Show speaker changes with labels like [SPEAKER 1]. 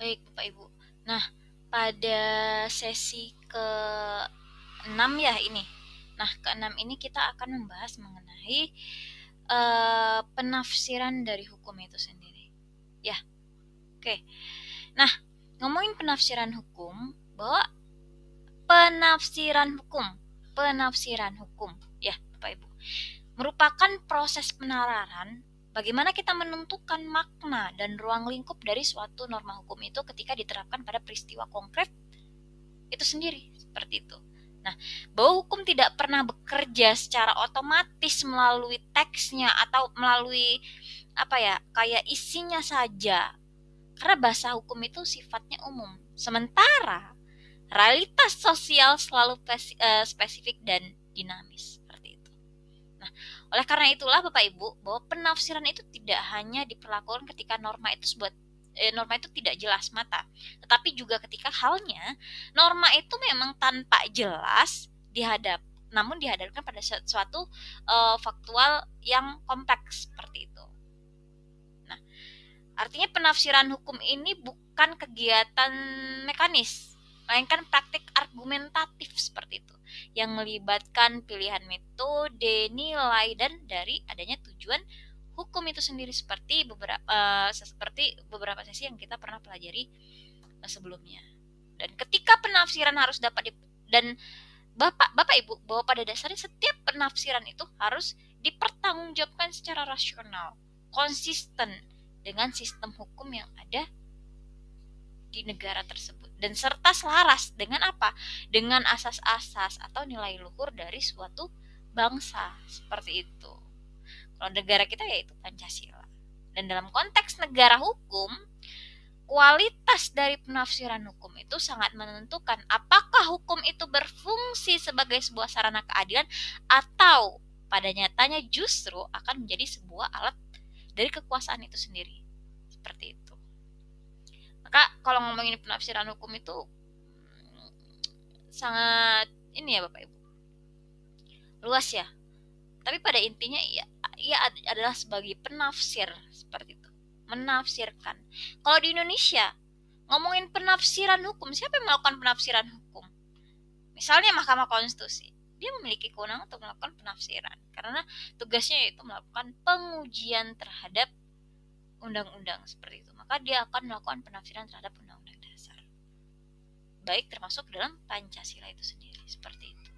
[SPEAKER 1] Baik, Bapak Ibu. Nah, pada sesi ke-6 ya ini. Nah, ke-6 ini kita akan membahas mengenai penafsiran dari hukum itu sendiri. Ya, oke. Nah, ngomongin penafsiran hukum, bahwa penafsiran hukum, ya, Bapak Ibu, merupakan proses penalaran bagaimana kita menentukan makna dan ruang lingkup dari suatu norma hukum itu ketika diterapkan pada peristiwa konkret itu sendiri, seperti itu. Nah, bahwa hukum tidak pernah bekerja secara otomatis melalui teksnya atau melalui apa ya, kayak isinya saja. Karena bahasa hukum itu sifatnya umum. Sementara realitas sosial selalu spesifik dan dinamis, seperti itu. Nah, oleh karena itulah Bapak Ibu, bahwa penafsiran itu tidak hanya diperlakukan ketika norma itu tidak jelas mata, tetapi juga ketika halnya norma itu memang tanpa jelas namun dihadapkan pada suatu faktual yang kompleks seperti itu. Nah, artinya penafsiran hukum ini bukan kegiatan mekanis, melainkan praktik argumentatif seperti itu, yang melibatkan pilihan metode, nilai, dan dari adanya tujuan hukum itu sendiri seperti beberapa sesi yang kita pernah pelajari sebelumnya. Dan ketika penafsiran harus dan Bapak Ibu, bahwa pada dasarnya setiap penafsiran itu harus dipertanggungjawabkan secara rasional, konsisten dengan sistem hukum yang ada di negara tersebut, dan serta selaras dengan apa? Dengan asas-asas atau nilai luhur dari suatu bangsa, seperti itu. Kalau negara kita yaitu Pancasila. Dan dalam konteks negara hukum, kualitas dari penafsiran hukum itu sangat menentukan apakah hukum itu berfungsi sebagai sebuah sarana keadilan atau pada nyatanya justru akan menjadi sebuah alat dari kekuasaan itu sendiri. Seperti itu. Maka kalau ngomongin penafsiran hukum itu sangat ini ya Bapak Ibu, luas ya. Tapi pada intinya ia adalah sebagai penafsir, seperti itu. Menafsirkan. Kalau di Indonesia ngomongin penafsiran hukum, siapa yang melakukan penafsiran hukum? Misalnya Mahkamah Konstitusi, dia memiliki kewenangan untuk melakukan penafsiran karena tugasnya yaitu melakukan pengujian terhadap undang-undang, seperti itu. Maka dia akan melakukan penafsiran terhadap undang-undang dasar, baik termasuk dalam Pancasila itu sendiri, seperti itu.